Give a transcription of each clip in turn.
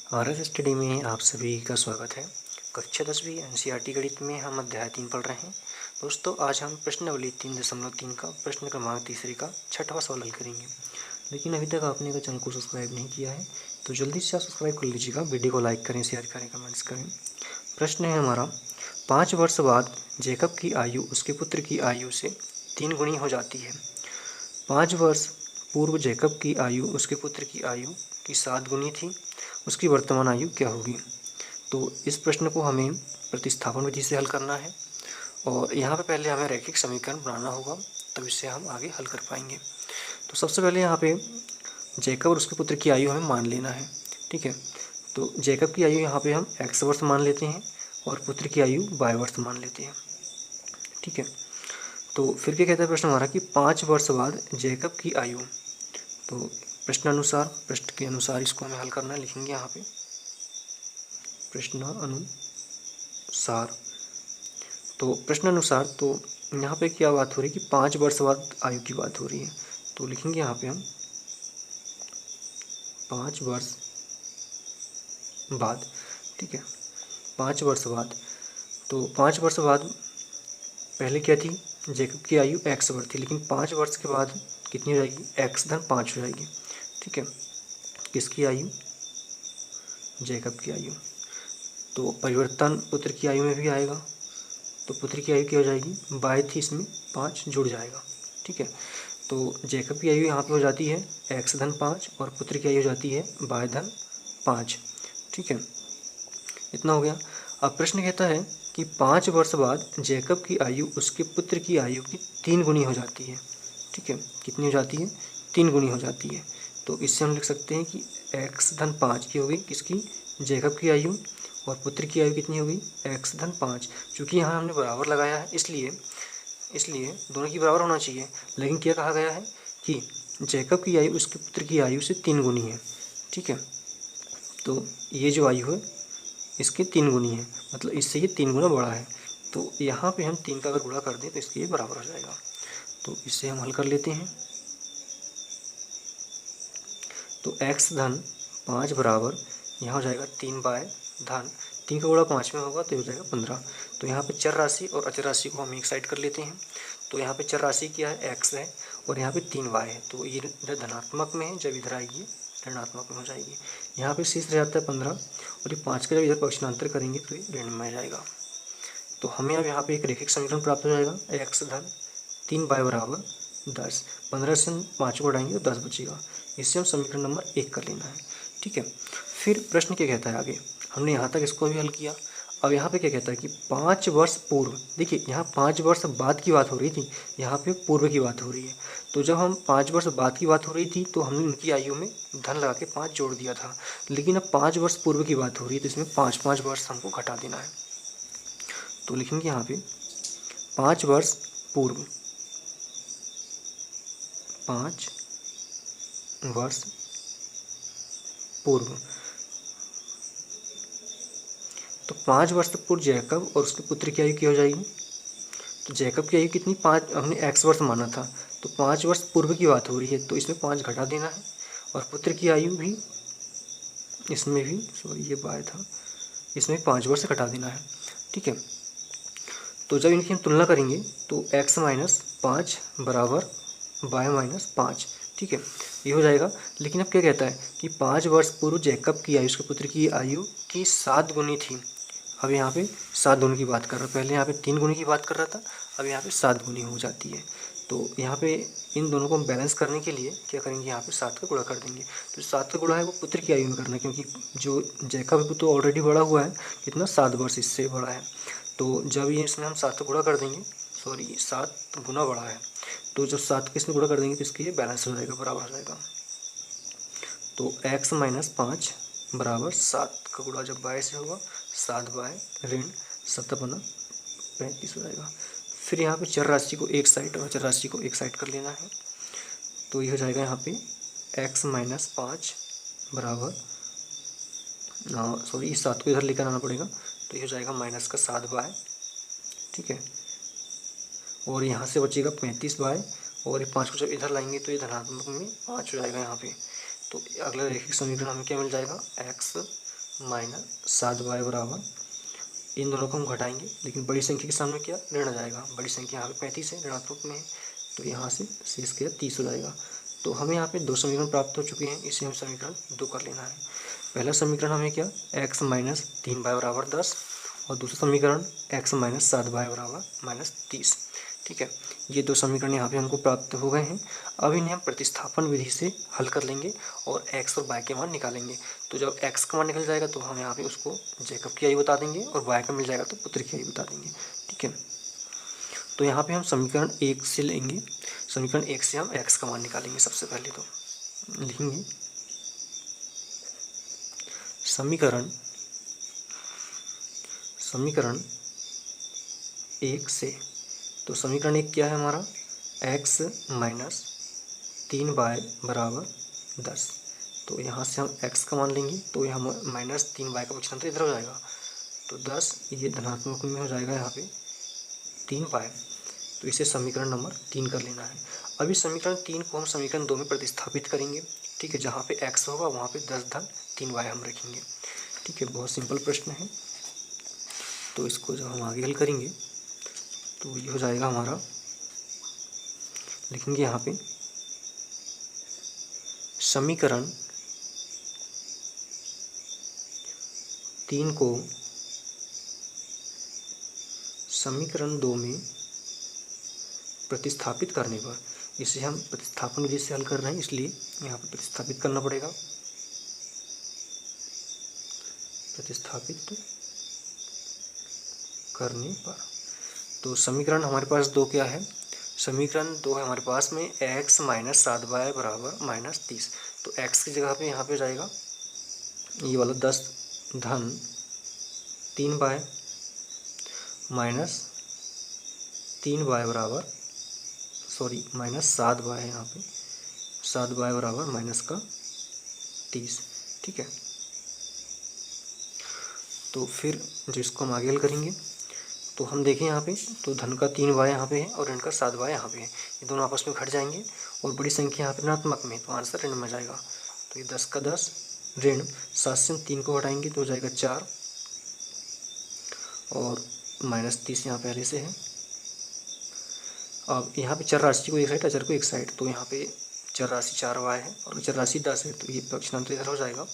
RS study में आप सभी का स्वागत है। कक्षा 10वीं एनसीईआरटी गणित में हम अध्याय 3 पढ़ रहे हैं। दोस्तों, आज हम प्रश्नावली 3.3 का प्रश्न क्रमांक तीसरे का छठवां सवाल हल करेंगे। लेकिन अभी तक आपने अगर चैनल को सब्सक्राइब नहीं किया है तो जल्दी से आप सब्सक्राइब कर लीजिएगा। वीडियो को लाइक करें, शेयर करें, कमेंट्स करें। प्रश्न है हमारा, 5 वर्ष बाद जैकब की आयु उसके पुत्र की आयु से 3 गुनी हो जाती है। 5 वर्ष पूर्व जैकब की आयु उसके पुत्र की आयु की 7 गुनी थी। उसकी वर्तमान आयु क्या होगी? तो इस प्रश्न को हमें प्रतिस्थापन विधि से हल करना है और यहाँ पे पहले हमें रैखिक समीकरण बनाना होगा, तब इससे हम आगे हल कर पाएंगे। तो सबसे पहले यहाँ पे जैकब और उसके पुत्र की आयु हमें मान लेना है। ठीक है, तो जैकब की आयु यहाँ पे हम x वर्ष मान लेते हैं और पुत्र की आयु y वर्ष मान लेते हैं। ठीक है, तो फिर क्या कहता है प्रश्न हमारा कि 5 वर्ष बाद जैकब की आयु, तो प्रश्न के अनुसार इसको हमें हल करना है। लिखेंगे यहाँ पे प्रश्न अनुसार। तो प्रश्न अनुसार तो यहाँ पे क्या बात हो रही है कि 5 वर्ष बाद आयु की बात हो रही है। तो लिखेंगे यहाँ पे हम 5 वर्ष बाद। ठीक है, 5 वर्ष बाद, तो 5 वर्ष बाद पहले क्या थी, जैकब की आयु x वर्ष थी, लेकिन 5 वर्ष के बाद कितनी हो जाएगी, x धन 5 हो जाएगी। ठीक है, किसकी आयु, जैकब की आयु। तो परिवर्तन पुत्र की आयु में भी आएगा, तो पुत्र की आयु क्या हो जाएगी, y थी, इसमें 5 जुड़ जाएगा। ठीक है, तो जैकब की आयु यहाँ पे हो जाती है x धन 5 और पुत्र की आयु हो जाती है y धन 5। ठीक है, इतना हो गया। अब प्रश्न कहता है कि 5 वर्ष बाद जैकब की आयु उसके पुत्र की आयु की 3 गुनी हो जाती है। ठीक है, कितनी हो जाती है, 3 गुनी हो जाती है। तो इससे हम लिख सकते हैं कि x धन 5 की होगी किसकी, जैकब की आयु, और पुत्र की आयु कितनी होगी, x धन 5। चूँकि यहाँ हमने बराबर लगाया है इसलिए दोनों की बराबर होना चाहिए। लेकिन क्या कहा गया है कि जैकब की आयु उसके पुत्र की आयु से 3 गुनी है। ठीक है, तो ये जो आयु है इसके 3 गुनी है, मतलब इससे ये 3 गुना बड़ा है। तो यहाँ पे हम 3 का अगर गुणा कर दें तो इसके ये बराबर हो जाएगा। तो इससे हम हल कर लेते हैं। तो x धन 5 बराबर यहाँ हो जाएगा 3 बाय धन 3 का गुणा 5 में होगा तो हो जाएगा 15। तो यहाँ पे चर राशि और अचर राशि को हम एक साइड कर लेते हैं। तो यहाँ पे चर राशि क्या है, x है, और यहाँ पे 3y है। तो ये इधर धनात्मक में है, जब इधर आएगी ऋणात्मक में हो जाएगी। यहाँ पे शेष रह जाता है 15, और ये 5 का जब इधर पक्षांतर करेंगे तो ये ऋण में आ जाएगा। तो हमें अब यहाँ पे एक रैखिक समीकरण प्राप्त हो जाएगा, x धन 3y बराबर 10। 15 से हम 5 को हटाएंगे तो 10 बचेगा। इससे हम समीकरण नंबर 1 कर लेना है। ठीक है, फिर प्रश्न क्या कहता है आगे, हमने यहाँ तक इसको भी हल किया। अब यहाँ पे क्या कहता है कि 5 वर्ष पूर्व, देखिए यहाँ 5 वर्ष बाद की बात हो रही थी, यहाँ पे पूर्व की बात हो रही है। तो जब हम 5 वर्ष बाद की बात हो रही थी तो हमने उनकी आयु में धन लगा के 5 जोड़ दिया था। लेकिन अब 5 वर्ष पूर्व की बात हो रही है तो इसमें 5 वर्ष हमको घटा देना है। तो लिखेंगे यहाँ पे 5 वर्ष पूर्व, 5 वर्ष पूर्व। तो 5 वर्ष पूर्व जैकब और उसके पुत्र की आयु क्या हो जाएगी, तो जैकब की आयु कितनी, 5 हमने x वर्ष माना था, तो 5 वर्ष पूर्व की बात हो रही है तो इसमें 5 घटा देना है। और पुत्र की आयु भी, इसमें भी सॉरी ये बाय था, इसमें 5 वर्ष घटा देना है। ठीक है, तो जब इनकी हम तुलना करेंगे तो x माइनस 5 बराबर y माइनस 5। ठीक है, ये हो जाएगा। लेकिन अब क्या कहता है कि 5 वर्ष पूर्व जैकब की आयु उसके पुत्र की आयु की 7 गुनी थी। अब यहाँ पे 7 गुनी की बात कर रहा है, पहले यहाँ पे 3 गुनी की बात कर रहा था, अब यहाँ पे 7 गुनी हो जाती है। तो यहाँ पे इन दोनों को हम बैलेंस करने के लिए क्या करेंगे, यहाँ पे 7 का गुणा कर देंगे। तो 7 का गुणा है वो पुत्र की आयु में करना है, क्योंकि जो जैकब है तो ऑलरेडी बड़ा हुआ है, कितना, 7 वर्ष इससे बड़ा है। तो जब ये इसमें हम 7 का गुणा कर देंगे, सॉरी 7 गुना बड़ा है, तो जब 7 के इसमें गुणा कर देंगे तो इसके ये बैलेंस हो जाएगा, बराबर हो जाएगा। तो x माइनस 5 बराबर 7 का गुणा जब y से होगा 7 बाय ऋण 7 बना 35 हो जाएगा। फिर यहाँ पे चर राशि को एक साइड और अचर राशि को एक साइड कर लेना है। तो ये हो जाएगा यहाँ पे x माइनस 5 बराबर, सॉरी इस 7 को इधर लेकर आना पड़ेगा, तो ये हो जाएगा माइनस का 7 बाय। ठीक है, और यहाँ से बचेगा 35 बाय, और ये 5 को जब इधर लाएंगे तो ये धनात्मक में 5 हो जाएगा यहाँ पे। तो अगला रैखिक समीकरण हमें क्या मिल जाएगा, x माइनस 7y बराबर, इन दोनों को हम घटाएंगे, लेकिन बड़ी संख्या के सामने क्या ऋण आ जाएगा, बड़ी संख्या यहाँ पे 35 है, ऋणात्मक में है, तो यहाँ से शेष क्या 30 हो जाएगा। तो हमें यहाँ पे दो समीकरण प्राप्त हो चुके हैं, इसे हम समीकरण 2 कर लेना है। पहला समीकरण हमें क्या x माइनस 3y बराबर 10, और दूसरा समीकरण x माइनस 7y बराबर -30। ठीक है, ये दो समीकरण यहाँ पे हमको प्राप्त हो गए हैं। अब इन्हें हम प्रतिस्थापन विधि से हल कर लेंगे और x और y के मान निकालेंगे। तो जब x का मान निकल जाएगा तो हम यहाँ पे उसको जैकब की आयु बता देंगे, और y का मिल जाएगा तो पुत्र की आयु बता देंगे। ठीक है, तो यहाँ पे हम समीकरण 1 से लेंगे, समीकरण 1 से हम x का मान निकालेंगे। सबसे पहले तो लिखेंगे समीकरण 1 से, तो समीकरण 1 क्या है हमारा, x माइनस 3y बराबर 10। तो यहाँ से हम x का मान लेंगे, तो यहाँ -3y का पक्षांतर इधर हो जाएगा, तो 10 ये धनात्मक में हो जाएगा यहाँ पे 3y। तो इसे समीकरण नंबर 3 कर लेना है। अभी समीकरण 3 को हम समीकरण 2 में प्रतिस्थापित करेंगे। ठीक है, जहाँ पे x होगा वहाँ पे 10 धन 3y हम रखेंगे। ठीक है, बहुत सिंपल प्रश्न है। तो इसको जब हम आगे हल करेंगे तो ये हो जाएगा हमारा, लिखेंगे यहाँ पे समीकरण 3 को समीकरण 2 में प्रतिस्थापित करने पर, इसे हम प्रतिस्थापन विधि से हल कर रहे हैं इसलिए यहाँ पर प्रतिस्थापित करना पड़ेगा। प्रतिस्थापित करने पर तो समीकरण हमारे पास 2 क्या है, समीकरण 2 है हमारे पास में x माइनस 7y बराबर -30। तो x की जगह पे यहाँ पे जाएगा ये वाला 10 धन 3y -3y बराबर -7y है यहाँ पे, 7y बराबर -30। ठीक है, तो फिर जो इसको हम आगे हल करेंगे तो हम देखें यहाँ पे, तो धन का 3y यहाँ पे है और ऋण का 7y यहाँ पे है, ये दोनों आपस में घट जाएंगे और बड़ी संख्या यहाँ पे ऋणात्मक में, तो आंसर ऋण में जाएगा। तो ये 10 का 10 ऋण 7 से हम 3 को घटाएंगे तो हो जाएगा 4, और -30 यहाँ पहले से है। अब यहाँ पे चर राशि को एक साइड, अचर को एक साइड, तो यहाँ पे चर राशि 4y है और अचर राशि 10 है, तो ये पक्षांतर इधर हो जाएगा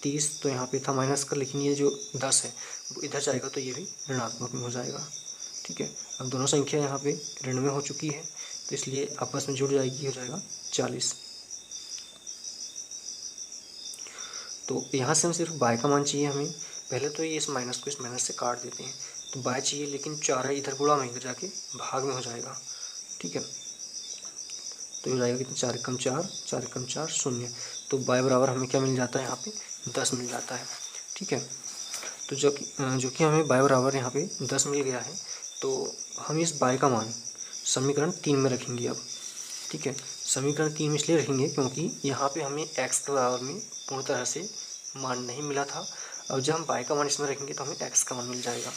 30। तो यहाँ पे था माइनस का, लेकिन ये जो 10 है वो इधर जाएगा तो ये भी ऋणात्मक में हो जाएगा। ठीक है, अब दोनों संख्या यहाँ पे ऋण में हो चुकी है तो इसलिए आपस में जुड़ जाएगी, हो जाएगा 40। तो यहाँ से हम सिर्फ y का मान चाहिए हमें। पहले तो ये इस माइनस को इस माइनस से काट देते हैं, तो y चाहिए, लेकिन 4 है इधर गुणा में, इधर जाके भाग में हो जाएगा। ठीक है, तो हो जाएगा कितना, 4 एकम 4, 4 एकम 4 0। तो y बराबर हमें क्या मिल जाता है, यहाँ पे 10 मिल जाता है। ठीक है, तो जो कि हमें y बराबर यहाँ पे 10 मिल गया है, तो हम इस y का मान समीकरण 3 में रखेंगे अब। ठीक है, समीकरण 3 में इसलिए रखेंगे क्योंकि यहाँ पे हमें x के बराबर में पूर्ण तरह से मान नहीं मिला था। अब जब हम y का मान इसमें रखेंगे तो हमें x का मान मिल जाएगा।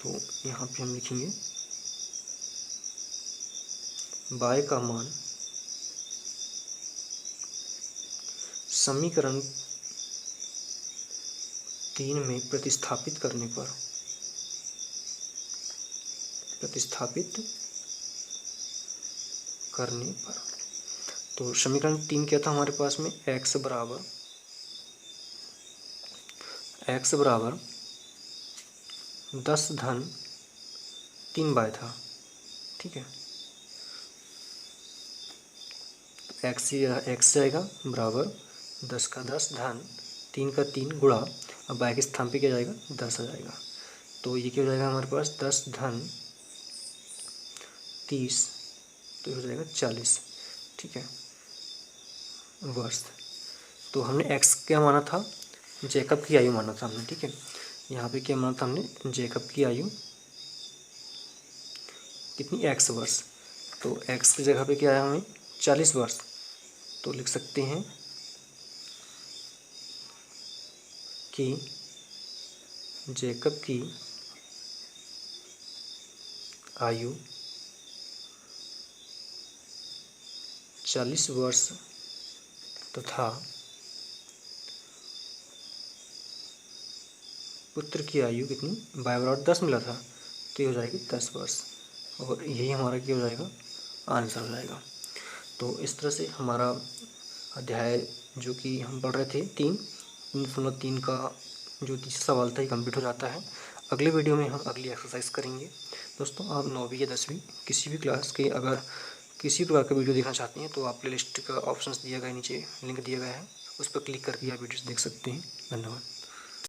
तो यहाँ पे हम लिखेंगे y का मान समीकरण 3 में प्रतिस्थापित करने पर, तो समीकरण 3 क्या था हमारे पास में, x बराबर 10 धन 3y था। ठीक है, x जाएगा बराबर 10 का 10 धन 3 का 3 गुणा, अब y के स्थान पे क्या जाएगा, 10 आ जाएगा। तो ये क्या हो जाएगा हमारे पास, 10 धन 30, तो हो जाएगा 40। ठीक है, वर्ष। तो हमने x क्या माना था, जैकब की आयु माना था हमने। ठीक है, यहाँ पे क्या माना था हमने, जैकब की आयु कितनी, x वर्ष। तो x की जगह पे क्या आया हमें, 40 वर्ष। तो लिख सकते हैं कि जैकब की आयु 40 वर्ष तथा पुत्र की आयु कितनी, बाय बराबर 10 मिला था, तो ये हो जाएगी 10 वर्ष, और यही हमारा क्या हो जाएगा, आंसर हो जाएगा। तो इस तरह से हमारा अध्याय जो कि हम पढ़ रहे थे 3.3 का जो तीसरा सवाल था ये कंप्लीट हो जाता है। अगले वीडियो में हम अगली एक्सरसाइज करेंगे। दोस्तों, आप 9वीं या 10वीं किसी भी क्लास के अगर किसी प्रकार का वीडियो देखना चाहते हैं तो आप प्लेलिस्ट का ऑप्शंस दिया गया है, नीचे लिंक दिया गया है, उस पर क्लिक करके आप वीडियोस देख सकते हैं। धन्यवाद।